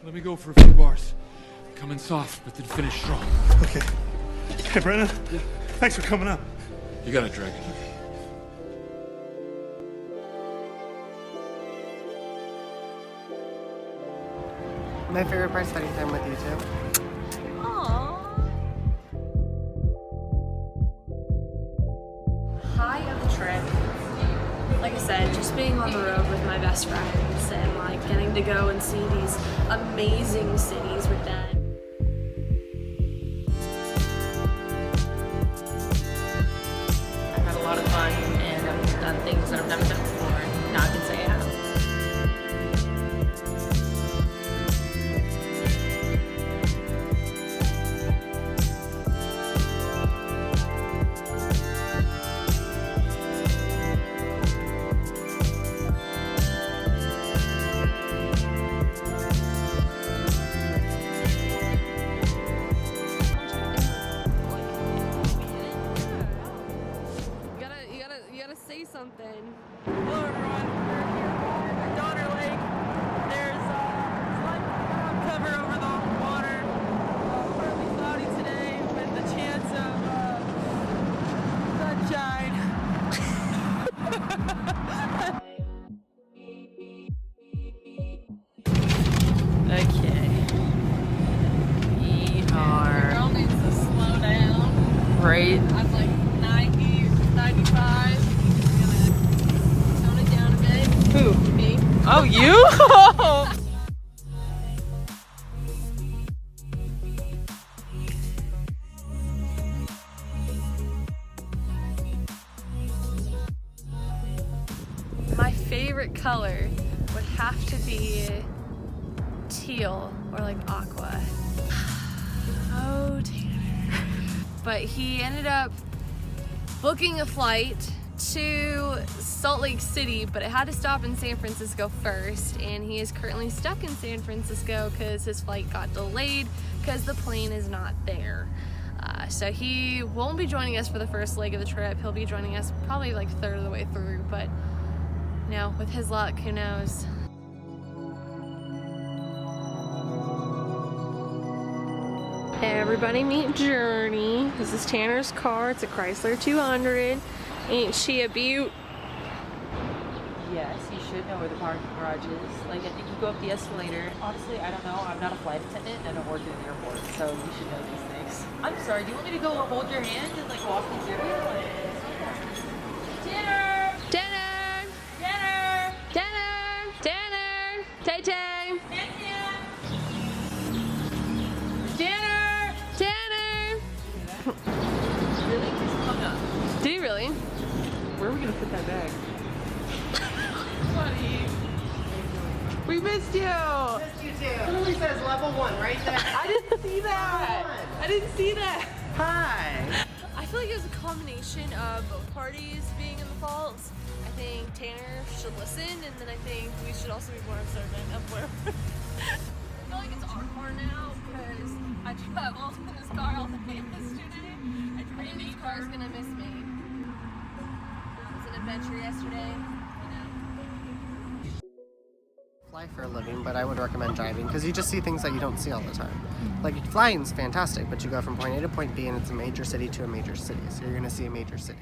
Let me go for a few bars. Come in soft, but then finish strong. Okay. Hey, Brennan. Yeah. Thanks for coming up. You got it, Dragon. My favorite part spending time with you too. High of the trip, like I said, just being on the road with my best friends and like getting to go and see these amazing cities with them. I've had a lot of fun and I've done things that I've never done before. Now I can say I have. You gotta say something. Hello everyone, we're here at Donner Lake. There's slight cover over the water. Partly cloudy today with the chance of sunshine. Okay. We are. The girl needs to slow down. Right. I'm like 90, 95. Tone it down a bit. Who? Me. Oh, you? My favorite color would have to be teal or like aqua. Oh, Tanner. But he ended up booking a flight to Salt Lake City, but it had to stop in San Francisco first, and he is currently stuck in San Francisco because his flight got delayed because the plane is not there. So he won't be joining us for the first leg of the trip. He'll be joining us probably like third of the way through, but you know, with his luck, who knows? Everybody meet Journey. This is Tanner's car. It's a Chrysler 200. Ain't she a beaut? Yes, you should know where the parking garage is. Like, I think you go up the escalator. Honestly, I don't know. I'm not a flight attendant and I don't work in an airport, so you should know these things. I'm sorry, do you want me to go hold your hand and like walk you through it? Like, Tanner! Tanner! Tanner! Tanner! Tanner! Tay-Tay! Tanner! Tanner! Really? He's hung up. Did he really? Where are we gonna put that bag? Buddy. We missed you! Missed you too. It literally says level 1 right there. I didn't see that! I didn't see that! Hi. I feel like it was a combination of both parties being in the fault. I think Tanner should listen, and then I think we should also be more observant of where I feel like it's our car now, because I traveled in this car all day yesterday. I think this car's gonna miss me. It was an adventure yesterday, you know. Fly for a living, but I would recommend driving because you just see things that you don't see all the time. Like flying's fantastic, but you go from point A to point B and it's a major city to a major city, so you're gonna see a major city.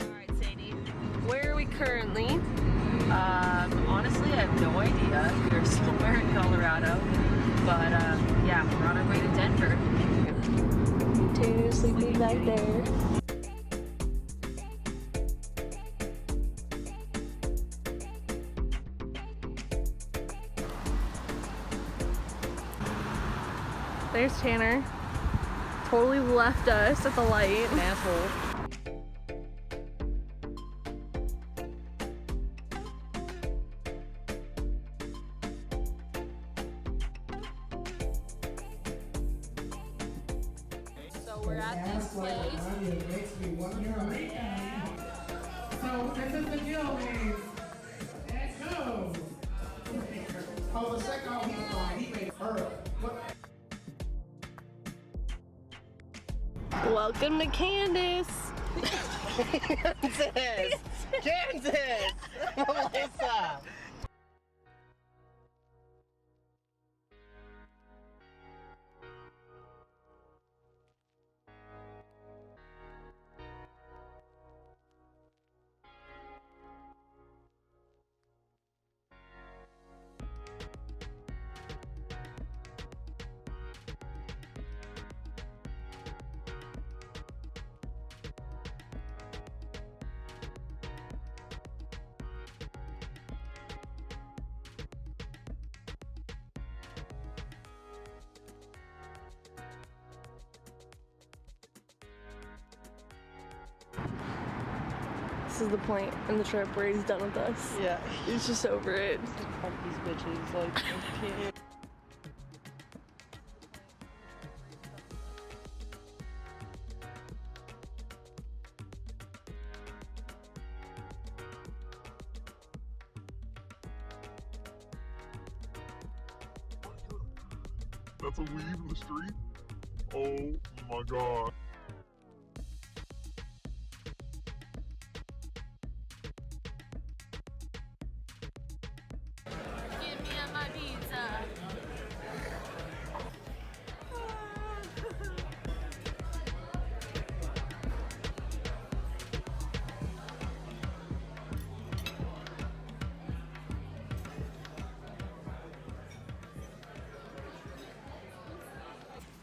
Alright, Sadie, where are we currently? Honestly, I have no idea. We're somewhere in Colorado. But, yeah, we're on our way to Denver. Tanner's sleeping back there. There's Tanner. Totally left us at the light. An asshole. So we're at this place. So this is the deal, ladies. Let's go. Oh, the second, oh, he's fine. He made her. Welcome to Candace. Kansas. Kansas. Melissa. This is the point in the trip where he's done with us. Yeah. He's just over it. Fuck these bitches. Like, I can't. That's a weed in the street? Oh my god. Give me my pizza.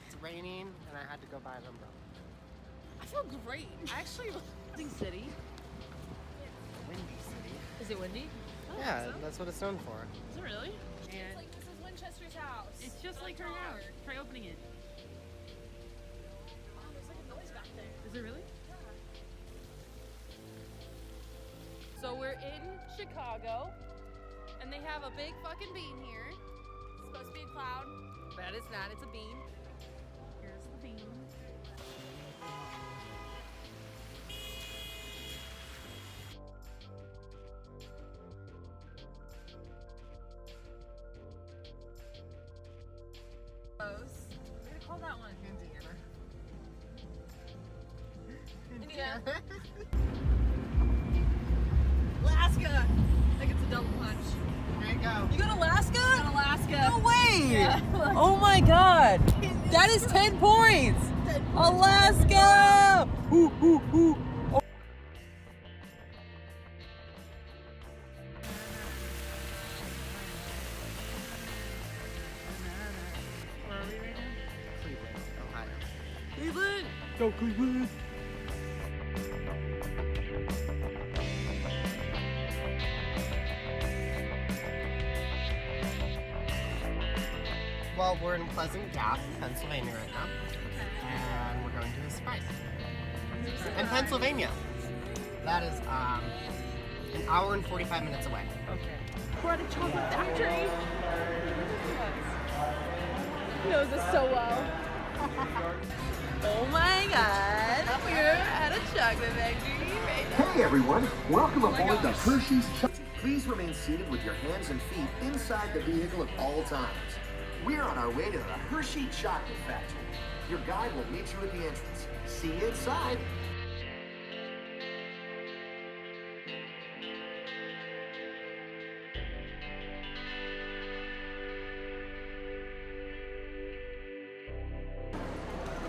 It's raining and I had to go buy an umbrella. I feel great. I actually City. Windy City. Is it windy? Yeah, that's what it's known for. Is it really? And like this is Winchester's house. it's just like her house. Try opening it. Oh, there's like a noise back there. Is it really? So we're in Chicago, and they have a big fucking bean here. It's supposed to be a cloud. But it's not, it's a bean. Here's the bean. We're gonna call that one Indiana. Alaska! Like it's a double punch. There you go. You go to Alaska? In Alaska. No way! Yeah. Oh my god! That is 10 points! Alaska! Ooh, ooh, ooh. Where are we right now? Cleveland, Ohio. Cleveland! Go Cleveland! Well, we're in Pleasant Gap, Pennsylvania right now. And we're going to a surprise. In Pennsylvania. That is an hour and 45 minutes away. Okay. We're at a chocolate factory. He knows this so well. Oh my god! We're at a chocolate factory right now. Hey everyone, welcome aboard the Hershey's Chocolate. Please remain seated with your hands and feet inside the vehicle at all times. We're on our way to the Hershey Chocolate Factory. Your guide will meet you at the entrance. See you inside.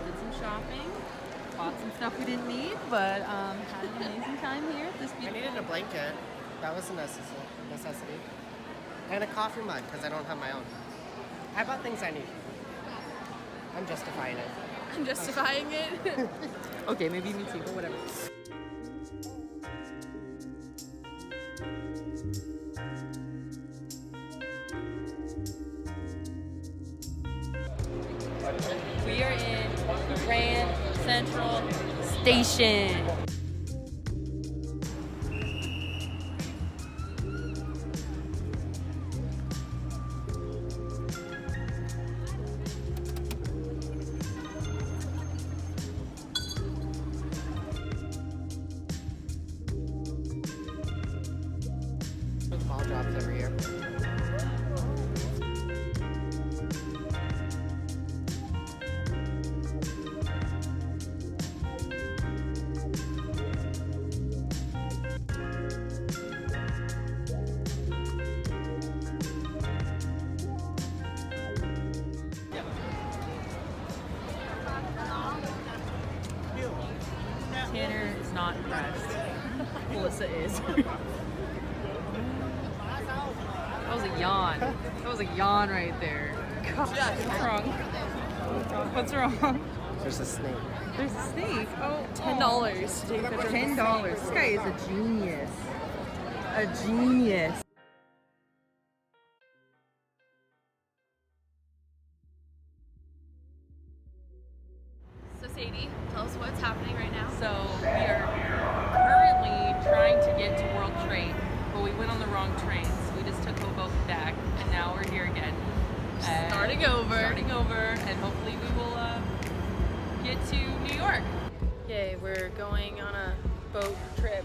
Did some shopping, bought some stuff we didn't need, but had an amazing time here at this I beautiful. needed a blanket. That was a necessity. And a coffee mug, because I don't have my own. I bought things I need. I'm justifying it. I'm justifying it. Okay, maybe me too, but whatever. We are in Grand Central Station. Melissa is. That was a yawn. That was a yawn right there. Gosh, what's wrong? What's wrong? There's a snake. There's a snake. Oh, $10 to take a picture. $10. This guy is a genius. A genius. So Sadie, tell us what's happening right now. so we are currently trying to get to World Trade, but we went on the wrong train, so we just took a boat back, and now we're here again. Starting over. And hopefully we will get to New York. Yay, we're going on a boat trip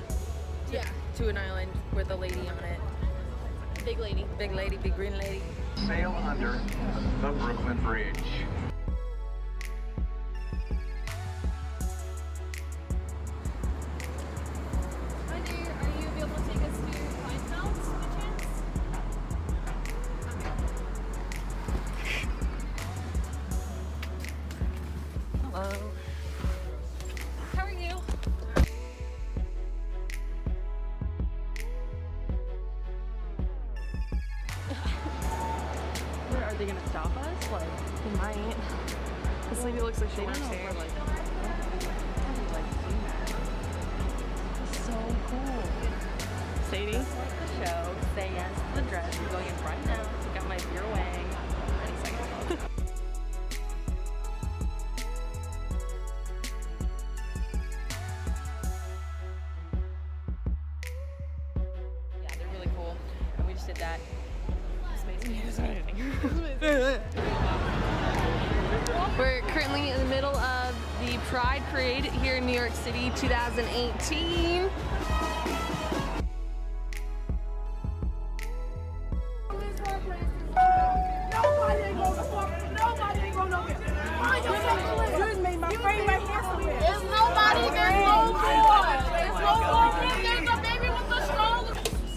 to an island with a lady on it. Big lady. Big lady, big green lady. Sail under the Brooklyn Bridge. Hi there, are you able to take us to Kleinfeld by chance? Hello. How are you? Are they gonna stop us? Like, they might. This lady looks like she works here. So cool. Sadie? The show, say yes to the dress. We're going in right now. Got my beer wang. Any second. Yeah, they're really cool. And we just did that. This makes me We're currently in the middle of the Pride Parade here in New York City 2018.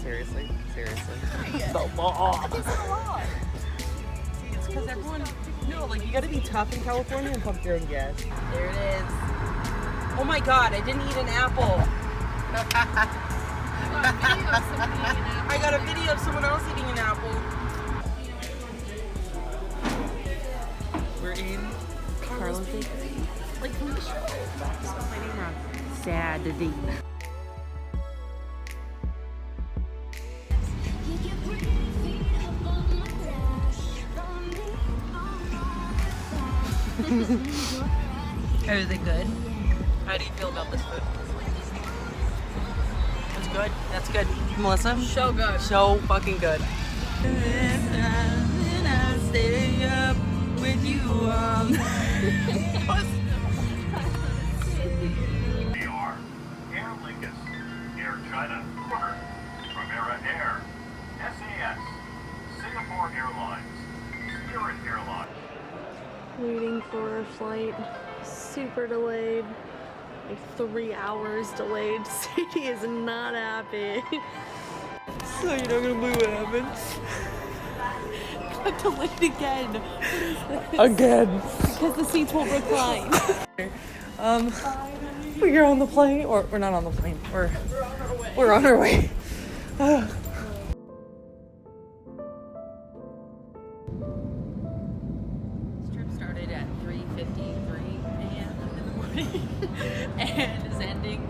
Seriously? It's because everyone, no, like you gotta be tough in California and pump your own gas. There it is. Oh my god, I didn't eat an apple. I got a video of someone else eating an apple. We're in Carlos Bakery. Like from the show. Spell my name wrong. Sadie. Everything good? How do you feel about this food? That's good. That's good. Melissa? So good. So fucking good. Stay up with you We are Air Lingus, Air China, Primera Air, SAS, Singapore Airlines, Spirit Airlines. Waiting for a flight. Super delayed. Like 3 hours delayed. Sadie is not happy. So you're not gonna believe what happened? Got delayed again. Again. Because the seats won't recline. We're on the plane, or we're not on the plane. We're on our way. This trip started at 3:53 a.m. in the morning and is ending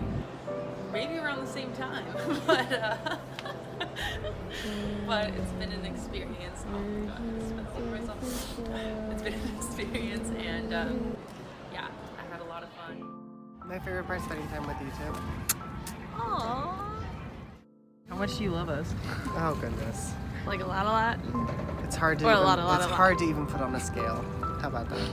maybe around the same time. But it's been an experience. Oh my god, I spent myself. It's been an experience, and yeah, I had a lot of fun. My favorite part spending time with you too. Aww. How much do you love us? Oh goodness. Like a lot. It's hard to Or a even, lot, it's hard to even put on a scale. How about that?